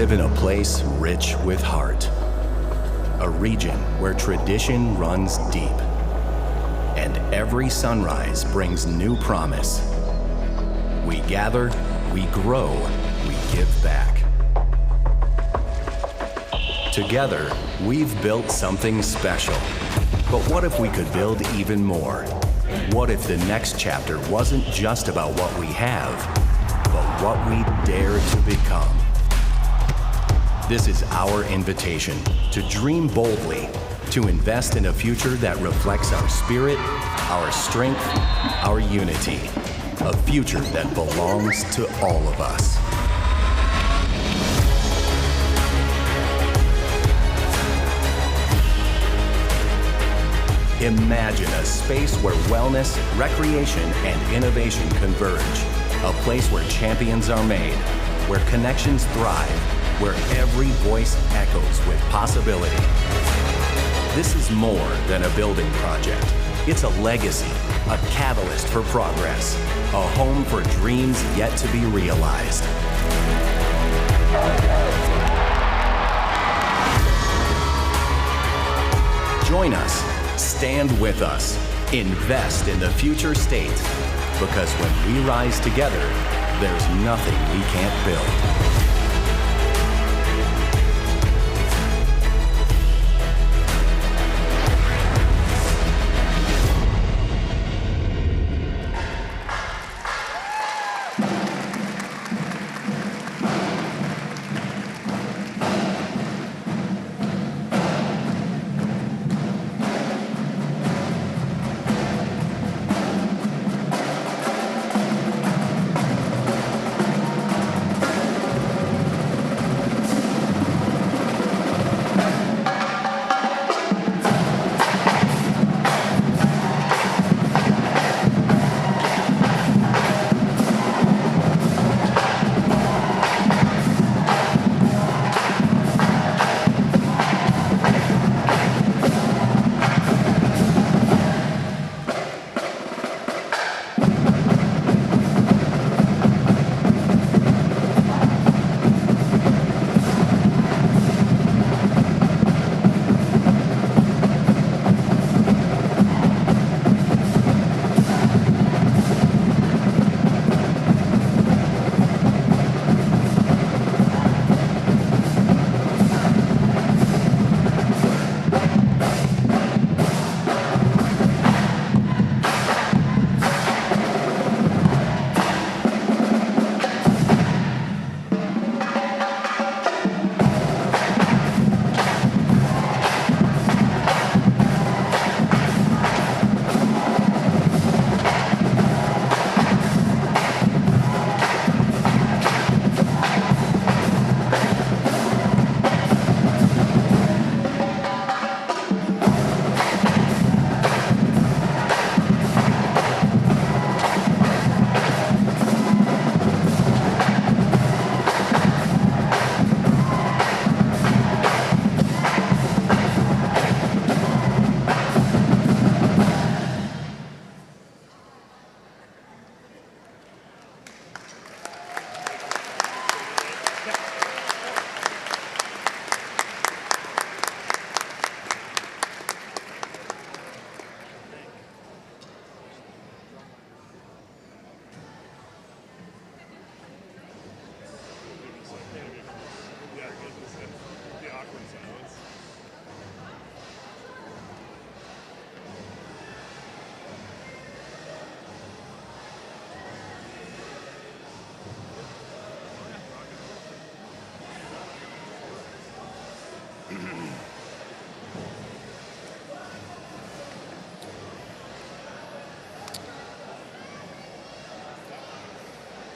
live in a place rich with heart, a region where tradition runs deep, and every sunrise brings new promise. We gather, we grow, we give back. Together, we've built something special. But what if we could build even more? What if the next chapter wasn't just about what we have, but what we dare to become? This is our invitation to dream boldly, to invest in a future that reflects our spirit, our strength, our unity, a future that belongs to all of us. Imagine a space where wellness, recreation, and innovation converge. A place where champions are made, where connections thrive, where every voice echoes with possibility. This is more than a building project. It's a legacy, a catalyst for progress, a home for dreams yet to be realized. Join us, stand with us, invest in the future state, because when we rise together, there's nothing we can't build.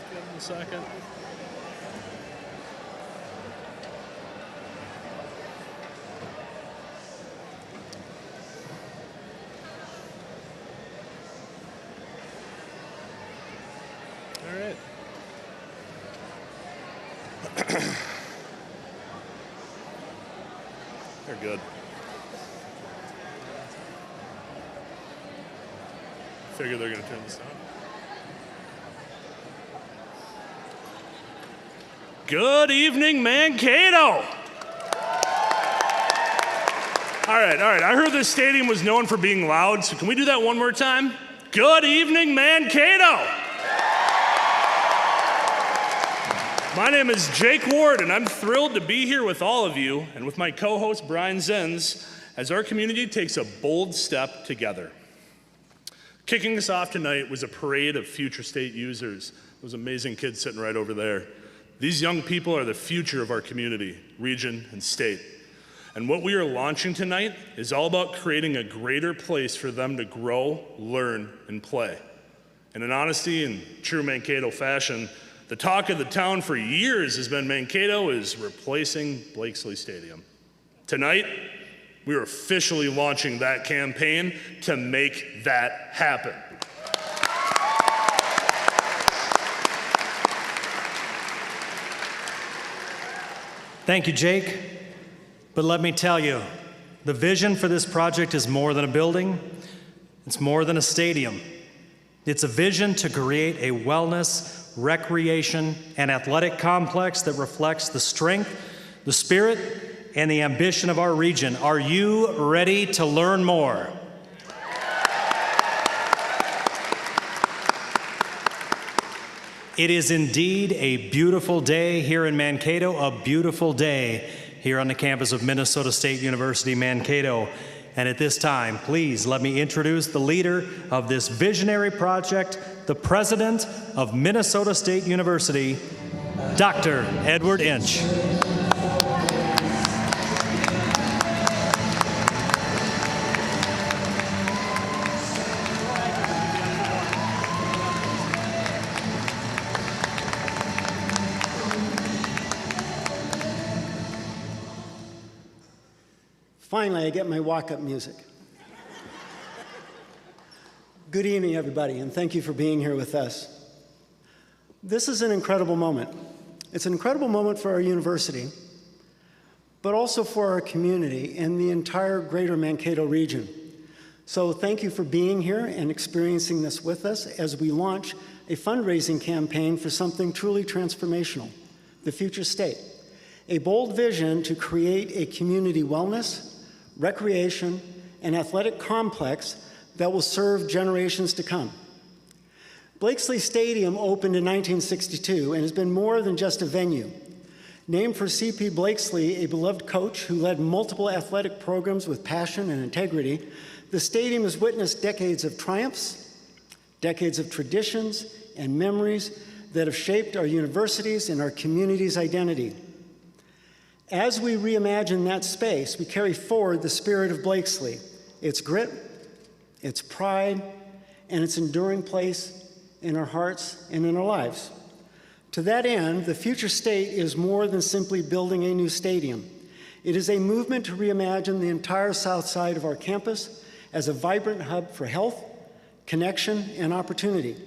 Give him a second. All right. They're good. Figure they're going to turn this on. Good evening, Mankato. All right. I heard this stadium was known for being loud, so can we do that one more time? Good evening, Mankato. My name is Jake Ward, and I'm thrilled to be here with all of you and with my co-host Brian Zenz as our community takes a bold step together. Kicking us off tonight was a parade of future state users. Those amazing kids sitting right over there. These young people are the future of our community, region, and state. And what we are launching tonight is all about creating a greater place for them to grow, learn, and play. And in honesty and true Mankato fashion, the talk of the town for years has been Mankato is replacing Blakesley Stadium. Tonight, we are officially launching that campaign to make that happen. Thank you, Jake. But let me tell you, the vision for this project is more than a building. It's more than a stadium. It's a vision to create a wellness, recreation, and athletic complex that reflects the strength, the spirit, and the ambition of our region. Are you ready to learn more? It is indeed a beautiful day here in Mankato, a beautiful day here on the campus of Minnesota State University, Mankato. And at this time, please let me introduce the leader of this visionary project, the president of Minnesota State University, Dr. Edward Inch. Finally, I get my walk-up music. Good evening, everybody, and thank you for being here with us. This is an incredible moment. It's an incredible moment for our university, but also for our community and the entire greater Mankato region. So thank you for being here and experiencing this with us as we launch a fundraising campaign for something truly transformational, the future state. A bold vision to create a community wellness, recreation, and athletic complex that will serve generations to come. Blakesley Stadium opened in 1962 and has been more than just a venue. Named for C.P. Blakesley, a beloved coach who led multiple athletic programs with passion and integrity, the stadium has witnessed decades of triumphs, decades of traditions and memories that have shaped our universities and our community's identity. As we reimagine that space, we carry forward the spirit of Blakesley, its grit, its pride, and its enduring place in our hearts and in our lives. To that end, the future state is more than simply building a new stadium. It is a movement to reimagine the entire south side of our campus as a vibrant hub for health, connection, and opportunity.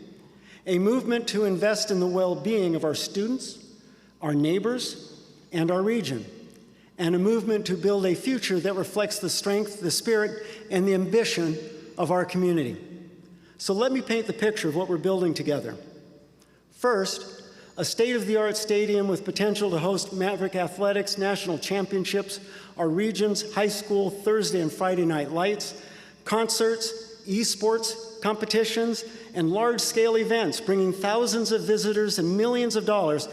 A movement to invest in the well-being of our students, our neighbors, and our region, and a movement to build a future that reflects the strength, the spirit, and the ambition of our community. So let me paint the picture of what we're building together. First, a state-of-the-art stadium with potential to host Maverick Athletics national championships, our region's high school Thursday and Friday night lights, concerts, esports competitions, and large-scale events, bringing thousands of visitors and millions of dollars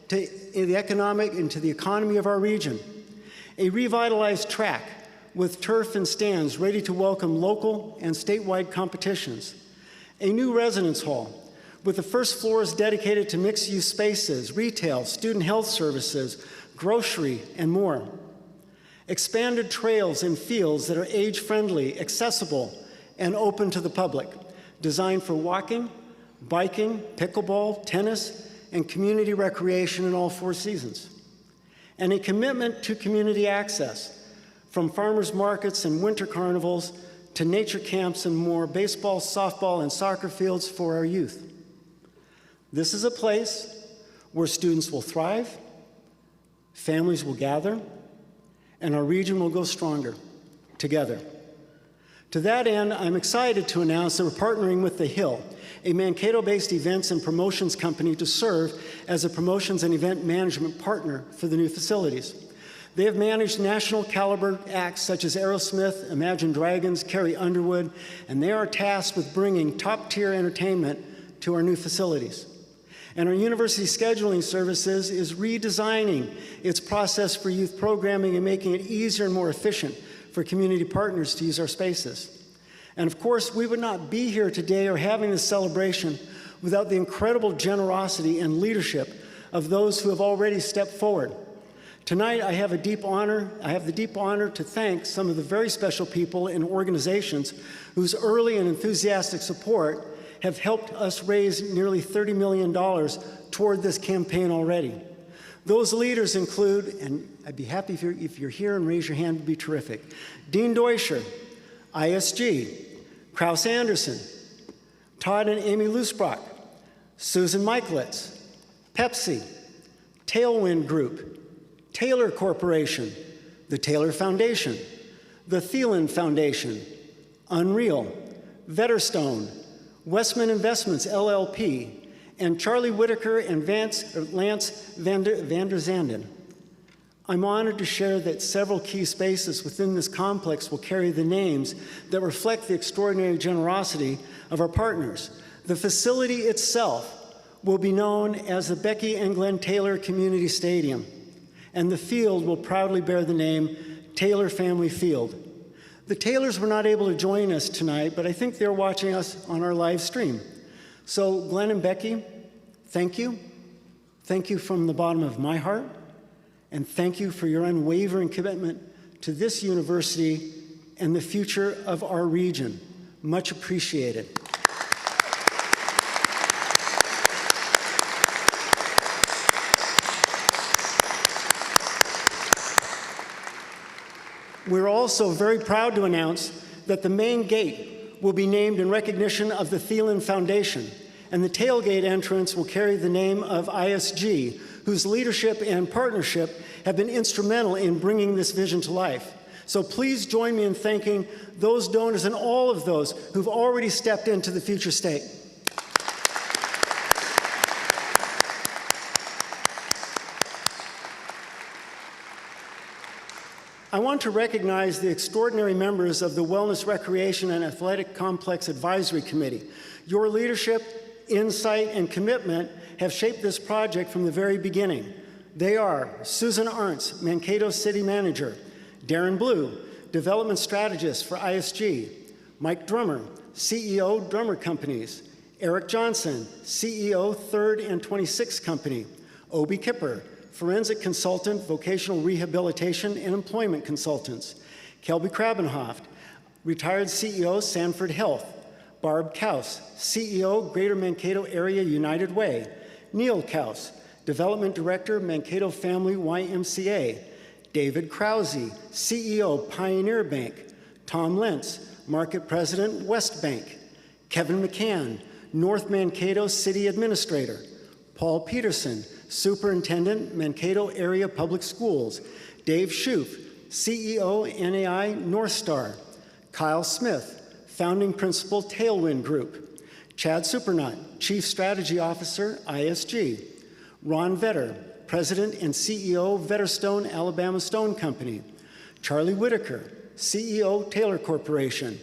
to the economy of our region. A revitalized track with turf and stands ready to welcome local and statewide competitions. A new residence hall with the first floors dedicated to mixed-use spaces, retail, student health services, grocery, and more. Expanded trails and fields that are age-friendly, accessible, and open to the public, designed for walking, biking, pickleball, tennis, and community recreation in all 4 seasons. And a commitment to community access, from farmers markets and winter carnivals to nature camps and more, baseball, softball, and soccer fields for our youth. This is a place where students will thrive, families will gather, and our region will go stronger together. To that end, I'm excited to announce that we're partnering with The Hill, a Mankato-based events and promotions company, to serve as a promotions and event management partner for the new facilities. They have managed national caliber acts such as Aerosmith, Imagine Dragons, Carrie Underwood, and they are tasked with bringing top-tier entertainment to our new facilities. And our university scheduling services is redesigning its process for youth programming and making it easier and more efficient for community partners to use our spaces. And of course, we would not be here today or having this celebration without the incredible generosity and leadership of those who have already stepped forward. Tonight, I have the deep honor to thank some of the very special people and organizations whose early and enthusiastic support have helped us raise nearly $30 million toward this campaign already. Those leaders include, and I'd be happy if you're here and raise your hand, would be terrific, Dean Deutscher, ISG, Kraus Anderson, Todd and Amy Lusbrock, Susan Michelitz, Pepsi, Tailwind Group, Taylor Corporation, the Taylor Foundation, the Thielen Foundation, Unreal, Vetterstone, Westman Investments, LLP, and Charlie Whitaker and Lance van der Zanden. I'm honored to share that several key spaces within this complex will carry the names that reflect the extraordinary generosity of our partners. The facility itself will be known as the Becky and Glenn Taylor Community Stadium, and the field will proudly bear the name Taylor Family Field. The Taylors were not able to join us tonight, but I think they're watching us on our live stream. So Glenn and Becky, thank you. Thank you from the bottom of my heart, and thank you for your unwavering commitment to this university and the future of our region. Much appreciated. We're also very proud to announce that the main gate will be named in recognition of the Thielen Foundation, and the tailgate entrance will carry the name of ISG, whose leadership and partnership have been instrumental in bringing this vision to life. So please join me in thanking those donors and all of those who've already stepped into the future state. I want to recognize the extraordinary members of the Wellness, Recreation, and Athletic Complex Advisory Committee. Your leadership, insight, and commitment have shaped this project from the very beginning. They are Susan Arntz, Mankato City Manager, Darren Blue, Development Strategist for ISG, Mike Drummer, CEO, Drummer Companies, Eric Johnson, CEO, 3rd and 26th Company, Obi Kipper, Forensic Consultant, Vocational Rehabilitation and Employment Consultants, Kelby Krabenhoft, Retired CEO, Sanford Health, Barb Kaus, CEO, Greater Mankato Area United Way, Neil Kaus, Development Director, Mankato Family YMCA, David Krause, CEO, Pioneer Bank, Tom Lentz, Market President, West Bank, Kevin McCann, North Mankato City Administrator, Paul Peterson, Superintendent, Mankato Area Public Schools, Dave Schoof, CEO, NAI North Star, Kyle Smith, Founding Principal, Tailwind Group, Chad Supernut, Chief Strategy Officer, ISG, Ron Vetter, President and CEO, Vetterstone Alabama Stone Company, Charlie Whitaker, CEO, Taylor Corporation,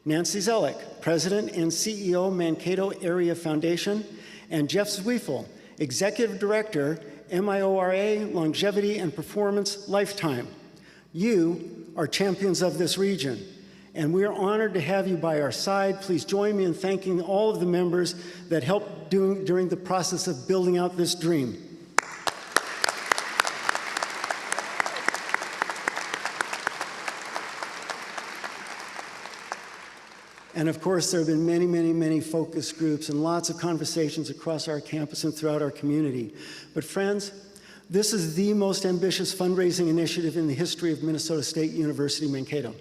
Nancy Zellick, President and CEO, Mankato Area Foundation, and Jeff Zwiefel, Executive Director, MIORA Longevity and Performance Lifetime. You are champions of this region, and we are honored to have you by our side. Please join me in thanking all of the members that helped during the process of building out this dream. And of course, there have been many, many, many focus groups and lots of conversations across our campus and throughout our community. But friends, this is the most ambitious fundraising initiative in the history of Minnesota State University, Mankato.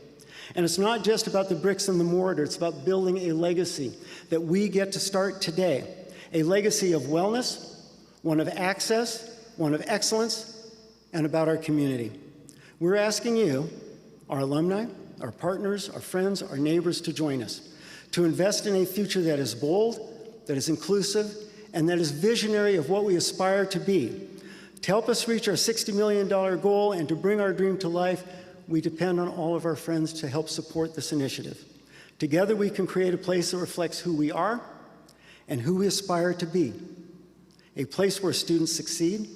And it's not just about the bricks and the mortar, it's about building a legacy that we get to start today. A legacy of wellness, one of access, one of excellence, and about our community. We're asking you, our alumni, our partners, our friends, our neighbors to join us, to invest in a future that is bold, that is inclusive, and that is visionary of what we aspire to be. To help us reach our $60 million goal and to bring our dream to life, we depend on all of our friends to help support this initiative. Together, we can create a place that reflects who we are and who we aspire to be. A place where students succeed,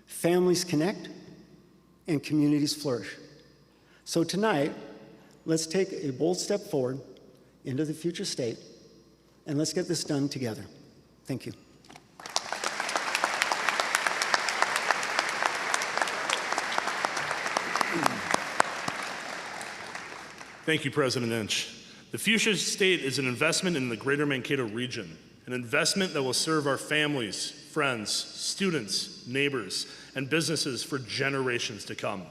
families connect, and communities flourish. So tonight, let's take a bold step forward into the future state, and let's get this done together. Thank you. Thank you, President Inch. The future state is an investment in the greater Mankato region, an investment that will serve our families, friends, students, neighbors, and businesses for generations to come.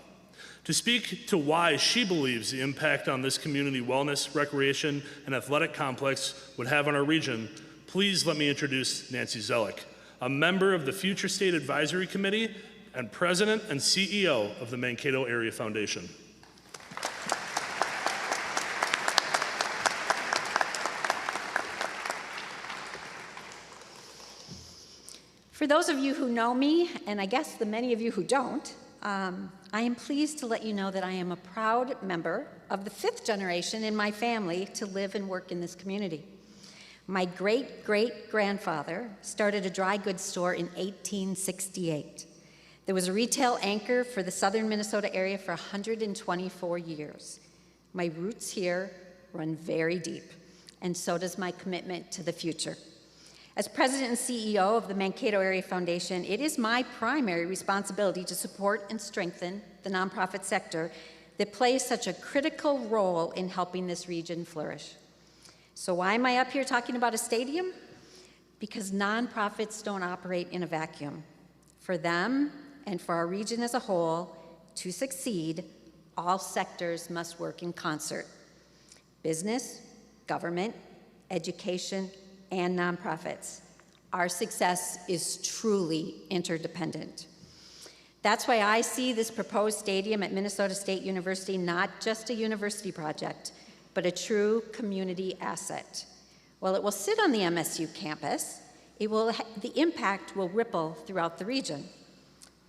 To speak to why she believes the impact on this community wellness, recreation, and athletic complex would have on our region, please let me introduce Nancy Zellick, a member of the Future State Advisory Committee and President and CEO of the Mankato Area Foundation. For those of you who know me, and I guess the many of you who don't, I am pleased to let you know that I am a proud member of the 5th generation in my family to live and work in this community. My great-great-grandfather started a dry goods store in 1868. There was a retail anchor for the southern Minnesota area for 124 years. My roots here run very deep, and so does my commitment to the future. As president and CEO of the Mankato Area Foundation, it is my primary responsibility to support and strengthen the nonprofit sector that plays such a critical role in helping this region flourish. So why am I up here talking about a stadium? Because nonprofits don't operate in a vacuum. For them and for our region as a whole to succeed, all sectors must work in concert. Business, government, education, and nonprofits. Our success is truly interdependent. That's why I see this proposed stadium at Minnesota State University not just a university project, but a true community asset. While it will sit on the MSU campus, the impact will ripple throughout the region.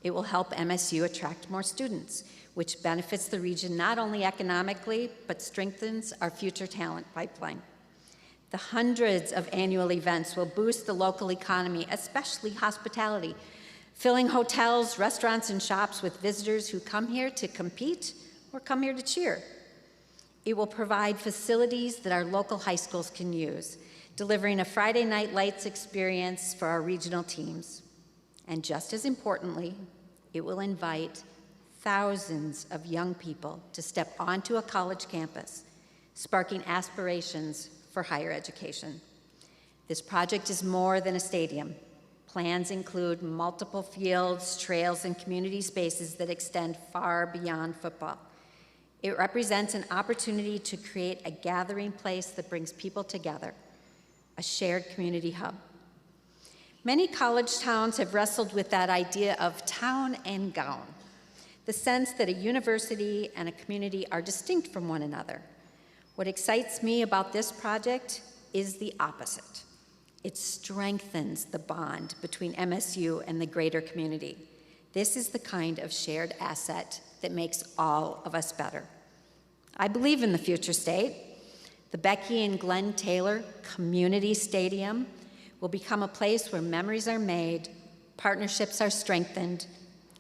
It will help MSU attract more students, which benefits the region not only economically, but strengthens our future talent pipeline. The hundreds of annual events will boost the local economy, especially hospitality, filling hotels, restaurants, and shops with visitors who come here to compete or come here to cheer. It will provide facilities that our local high schools can use, delivering a Friday Night Lights experience for our regional teams. And just as importantly, it will invite thousands of young people to step onto a college campus, sparking aspirations for higher education. This project is more than a stadium. Plans include multiple fields, trails, and community spaces that extend far beyond football. It represents an opportunity to create a gathering place that brings people together, a shared community hub. Many college towns have wrestled with that idea of town and gown, the sense that a university and a community are distinct from one another. What excites me about this project is the opposite. It strengthens the bond between MSU and the greater community. This is the kind of shared asset that makes all of us better. I believe in the future state. The Becky and Glenn Taylor Community Stadium will become a place where memories are made, partnerships are strengthened,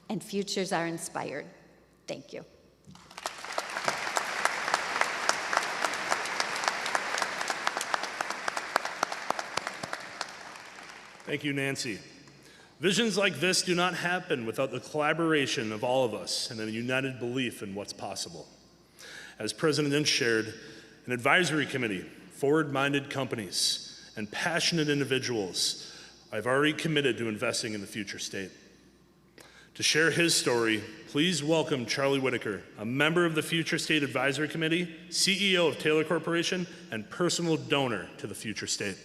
and futures are inspired. Thank you. Thank you, Nancy. Visions like this do not happen without the collaboration of all of us and a united belief in what's possible. As President Inch shared, an advisory committee, forward-minded companies, and passionate individuals I've already committed to investing in the future state. To share his story, please welcome Charlie Whitaker, a member of the Future State Advisory Committee, CEO of Taylor Corporation, and personal donor to the future state.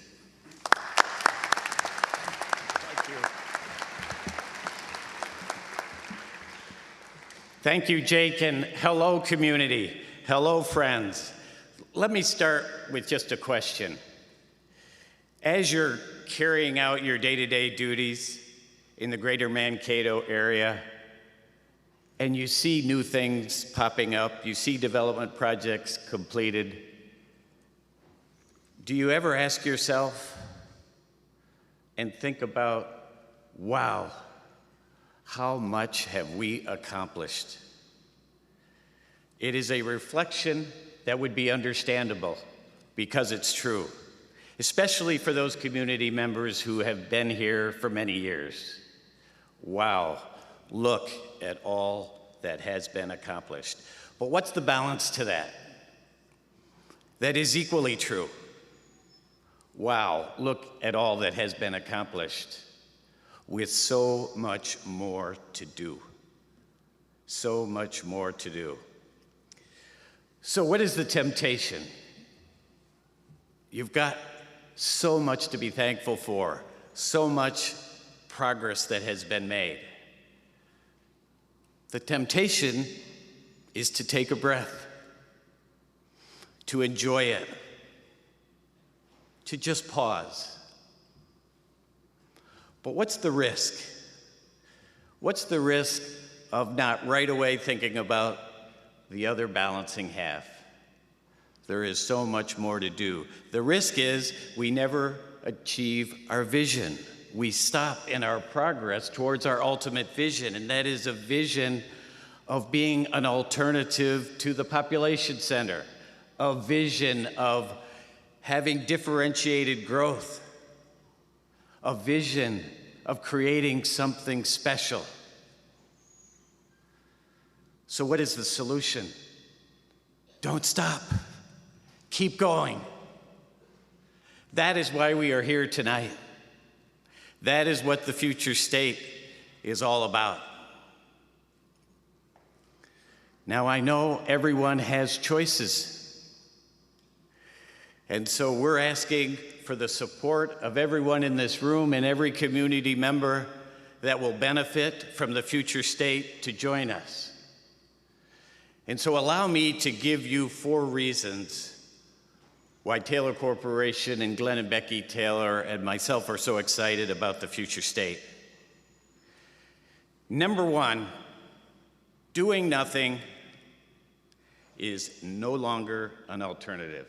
Thank you, Jake, and hello, community. Hello, friends. Let me start with just a question. As you're carrying out your day-to-day duties in the greater Mankato area, and you see new things popping up, you see development projects completed, do you ever ask yourself and think about, wow, how much have we accomplished? It is a reflection that would be understandable because it's true, especially for those community members who have been here for many years. Wow, look at all that has been accomplished. But what's the balance to that? That is equally true. Wow, look at all that has been accomplished with so much more to do. So much more to do. So what is the temptation? You've got so much to be thankful for, so much progress that has been made. The temptation is to take a breath, to enjoy it, to just pause. But what's the risk? What's the risk of not right away thinking about the other balancing half? There is so much more to do. The risk is we never achieve our vision. We stop in our progress towards our ultimate vision, and that is a vision of being an alternative to the population center, a vision of having differentiated growth, a vision of creating something special. So what is the solution? Don't stop. Keep going. That is why we are here tonight. That is what the future state is all about. Now, I know everyone has choices. And so we're asking for the support of everyone in this room and every community member that will benefit from the future state to join us. And so allow me to give you 4 reasons why Taylor Corporation and Glenn and Becky Taylor and myself are so excited about the future state. Number 1, doing nothing is no longer an alternative.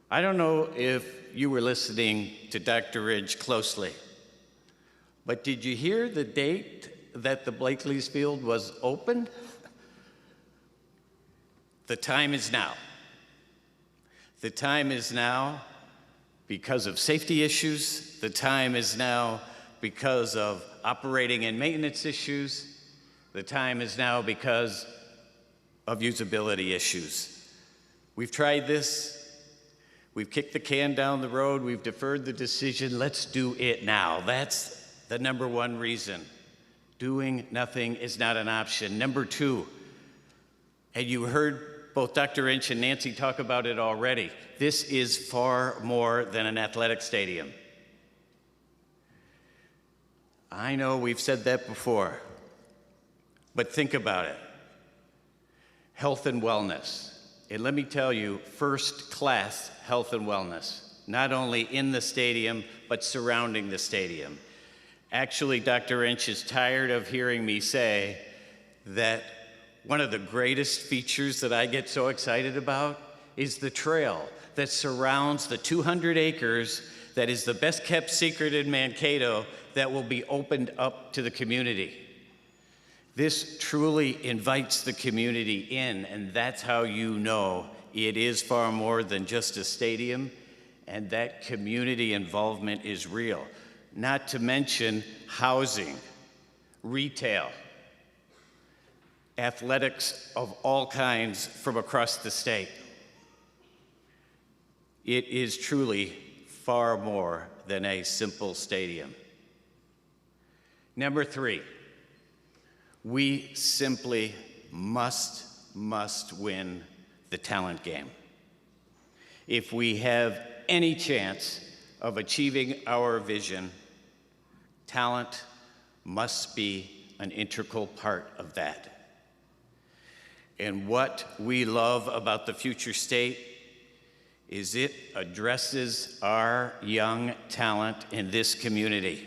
I don't know if you were listening to Dr. Ridge closely, but did you hear the date that the Blakely's Field was opened? The time is now. The time is now because of safety issues. The time is now because of operating and maintenance issues. The time is now because of usability issues. We've tried this. We've kicked the can down the road. We've deferred the decision. Let's do it now. That's the number 1 reason. Doing nothing is not an option. Number 2, and you heard both Dr. Inch and Nancy talk about it already. This is far more than an athletic stadium. I know we've said that before, but think about it. Health and wellness. And let me tell you, first-class health and wellness, not only in the stadium, but surrounding the stadium. Actually, Dr. Inch is tired of hearing me say that one of the greatest features that I get so excited about is the trail that surrounds the 200 acres that is the best kept secret in Mankato that will be opened up to the community. This truly invites the community in, and that's how you know it is far more than just a stadium, and that community involvement is real. Not to mention housing, retail, athletics of all kinds from across the state. It is truly far more than a simple stadium. Number 3, we simply must win the talent game. If we have any chance of achieving our vision, talent must be an integral part of that. And what we love about the future state is it addresses our young talent in this community.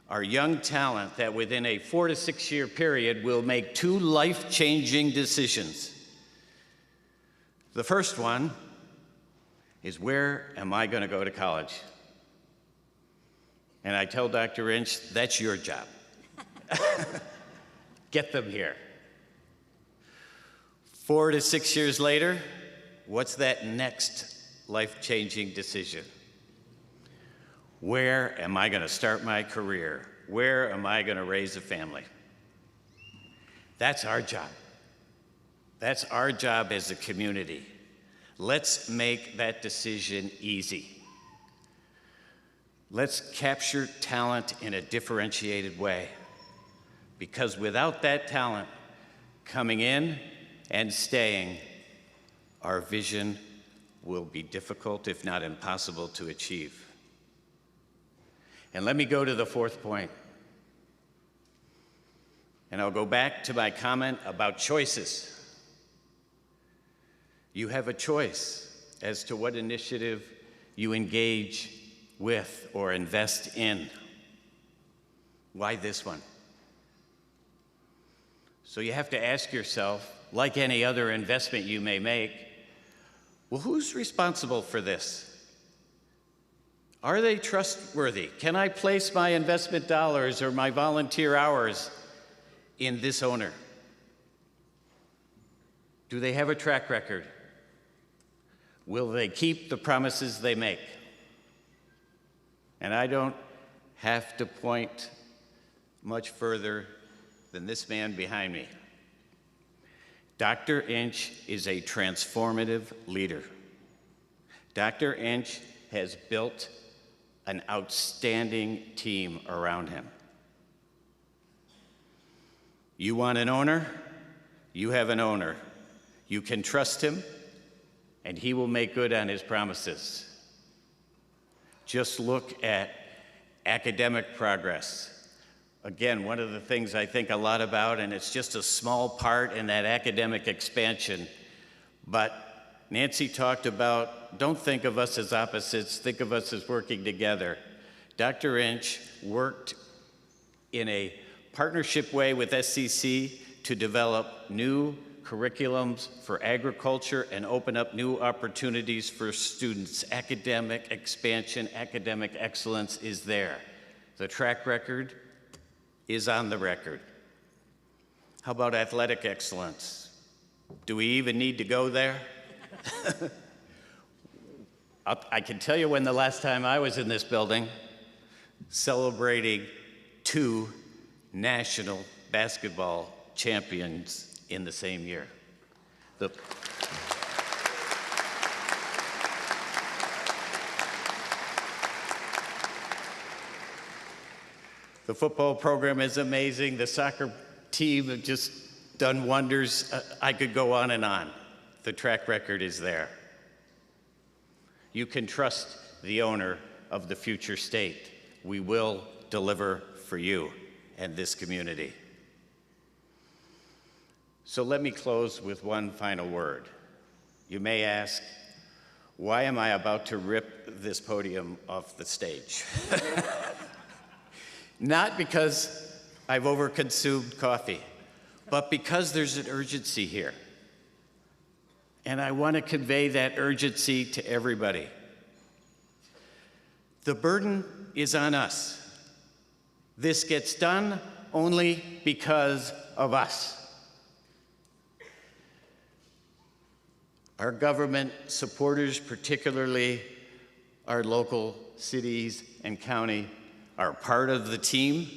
Our young talent that within a 4 to 6 year period will make 2 life-changing decisions. The first one is, where am I going to go to college? And I tell Dr. Inch, that's your job. Get them here. 4 to 6 years later, what's that next life-changing decision? Where am I going to start my career? Where am I going to raise a family? That's our job. That's our job as a community. Let's make that decision easy. Let's capture talent in a differentiated way, because without that talent coming in and staying, our vision will be difficult, if not impossible, to achieve. And let me go to the 4th point. And I'll go back to my comment about choices. You have a choice as to what initiative you engage with or invest in. Why this one? So you have to ask yourself, like any other investment you may make, well, who's responsible for this? Are they trustworthy? Can I place my investment dollars or my volunteer hours in this owner? Do they have a track record? Will they keep the promises they make? And I don't have to point much further than this man behind me. Dr. Inch is a transformative leader. Dr. Inch has built an outstanding team around him. You want an owner? You have an owner. You can trust him, and he will make good on his promises. Just look at academic progress. Again, one of the things I think a lot about, and it's just a small part in that academic expansion, but Nancy talked about, don't think of us as opposites, think of us as working together. Dr. Inch worked in a partnership way with SCC to develop new curriculums for agriculture and open up new opportunities for students. Academic expansion, academic excellence is there. The track record is on the record. How about athletic excellence? Do we even need to go there? I can tell you when the last time I was in this building celebrating 2 national basketball champions in the same year. The football program is amazing. The soccer team have just done wonders. I could go on and on. The track record is there. You can trust the owner of the future state. We will deliver for you and this community. So let me close with one final word. You may ask, why am I about to rip this podium off the stage? Not because I've overconsumed coffee, but because there's an urgency here. And I want to convey that urgency to everybody. The burden is on us. This gets done only because of us. Our government supporters, particularly our local cities and county, are part of the team,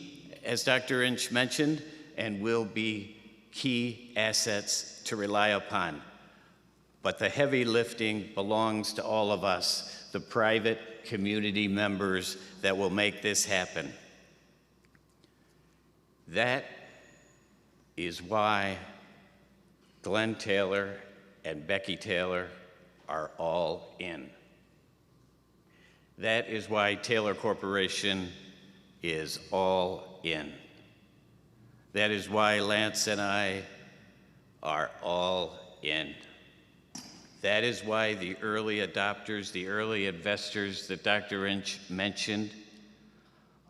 as Dr. Inch mentioned, and will be key assets to rely upon. But the heavy lifting belongs to all of us, the private community members that will make this happen. That is why Glenn Taylor and Becky Taylor are all in. That is why Taylor Corporation is all in. That is why Lance and I are all in. That is why the early adopters, the early investors that Dr. Inch mentioned,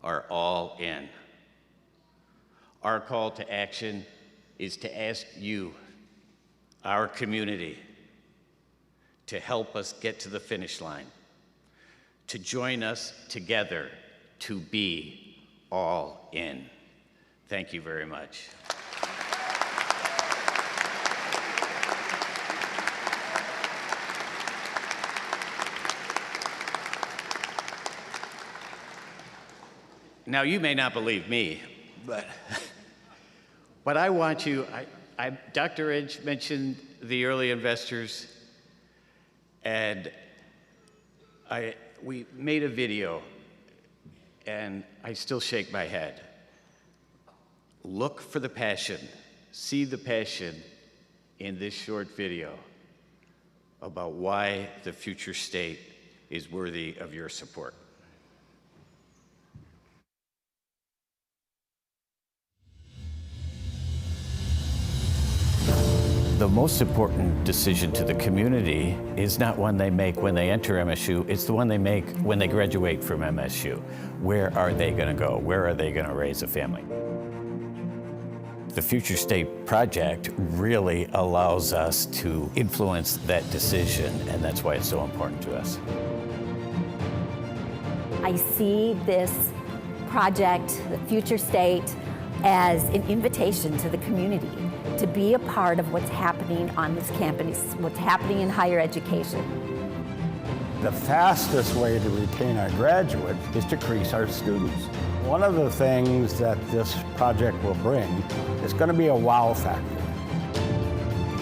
are all in. Our call to action is to ask you, our community, to help us get to the finish line, to join us together to be all in. Thank you very much. Now, you may not believe me, but I want you, Dr. Inch mentioned the early investors, and we made a video, and I still shake my head. Look for the passion, see the passion in this short video about why the future state is worthy of your support. The most important decision to the community is not one they make when they enter MSU, it's the one they make when they graduate from MSU. Where are they going to go? Where are they going to raise a family? The Future State Project really allows us to influence that decision, and that's why it's so important to us. I see this project, the Future State, as an invitation to the community to be a part of what's happening on this campus, what's happening in higher education. The fastest way to retain our graduates is to increase our students. One of the things that this project will bring is going to be a wow factor.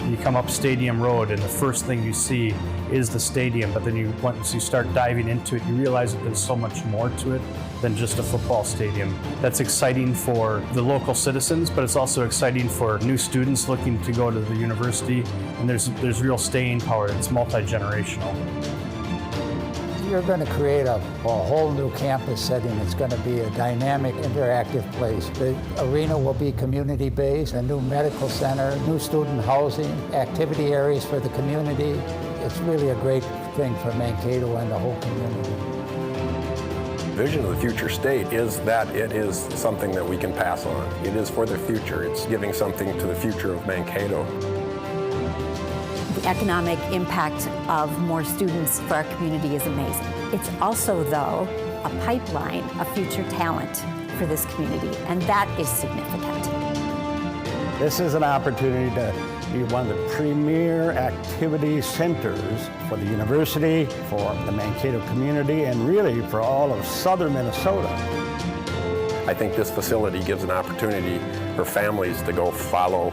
You come up Stadium Road and the first thing you see is the stadium, but then once you start diving into it, you realize that there's so much more to it than just a football stadium. That's exciting for the local citizens, but it's also exciting for new students looking to go to the university, and there's real staying power. It's multi-generational. You're going to create a whole new campus setting. It's going to be a dynamic, interactive place. The arena will be community-based, a new medical center, new student housing, activity areas for the community. It's really a great thing for Mankato and the whole community. The vision of the future state is that it is something that we can pass on. It is for the future. It's giving something to the future of Mankato. The economic impact of more students for our community is amazing. It's also, though, a pipeline of future talent for this community, and that is significant. This is an opportunity to be one of the premier activity centers for the university, for the Mankato community, and really for all of southern Minnesota. I think this facility gives an opportunity for families to go follow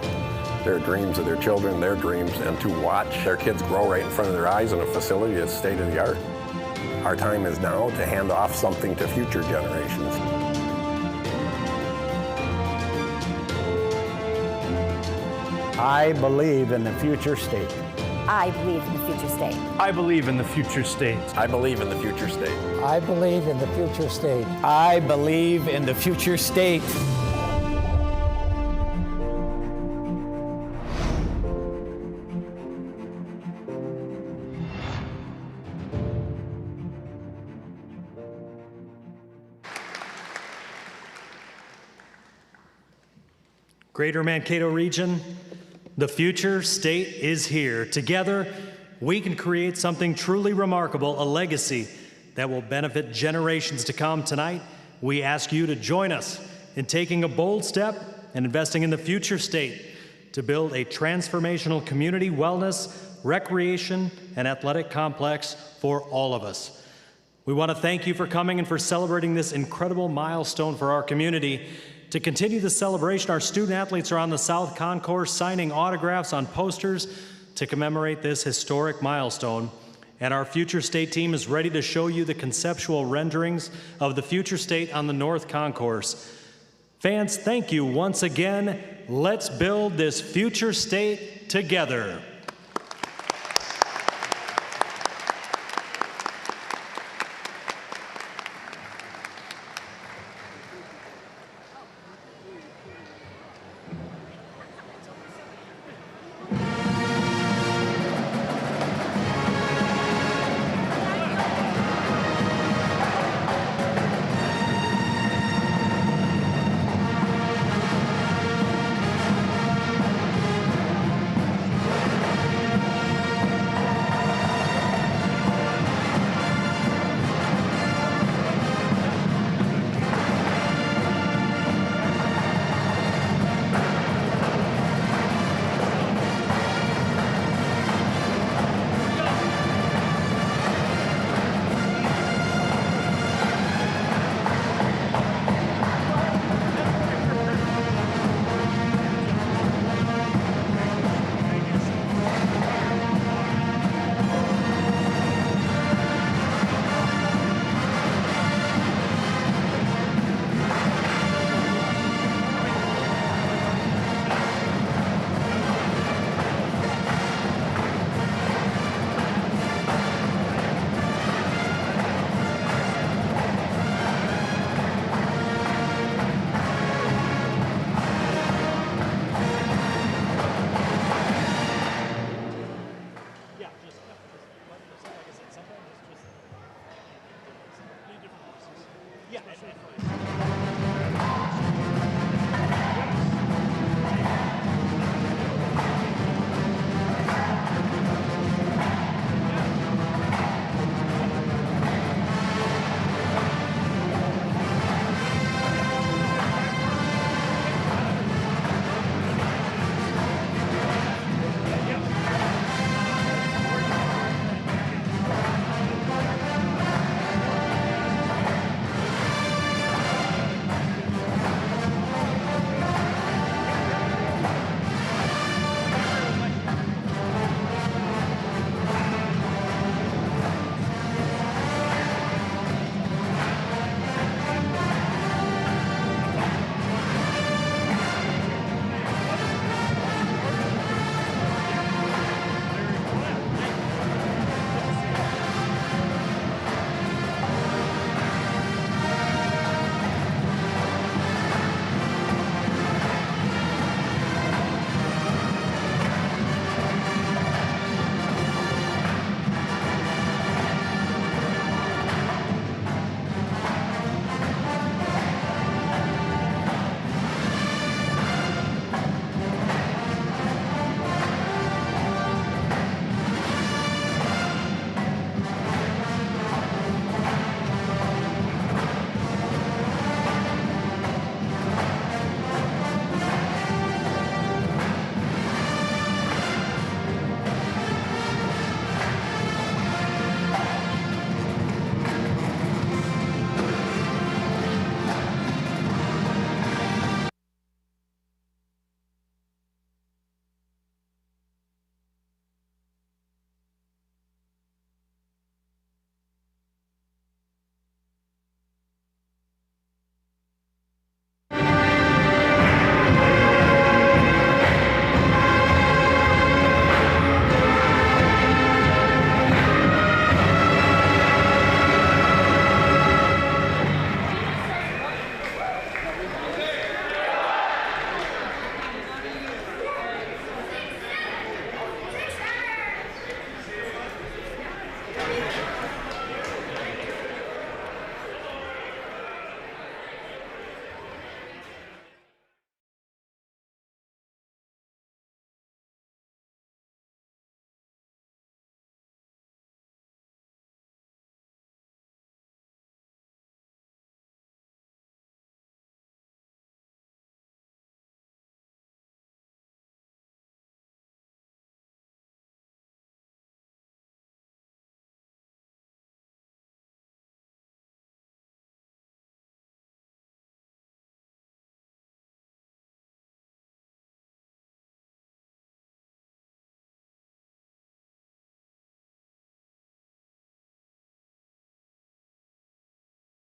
their dreams of their children, their dreams, and to watch their kids grow right in front of their eyes in a facility that's state-of-the-art. Our time is now to hand off something to future generations. I believe in the future state. I believe in the future state. I believe in the future state. I believe in the future state. I believe in the future state. I believe in the future state. Greater Mankato region, the future state is here. Together, we can create something truly remarkable, a legacy that will benefit generations to come. Tonight, we ask you to join us in taking a bold step and investing in the future state to build a transformational community wellness, recreation, and athletic complex for all of us. We want to thank you for coming and for celebrating this incredible milestone for our community. To continue the celebration, our student athletes are on the South Concourse signing autographs on posters to commemorate this historic milestone. And our future state team is ready to show you the conceptual renderings of the future state on the North Concourse. Fans, thank you once again. Let's build this future state together. Yeah.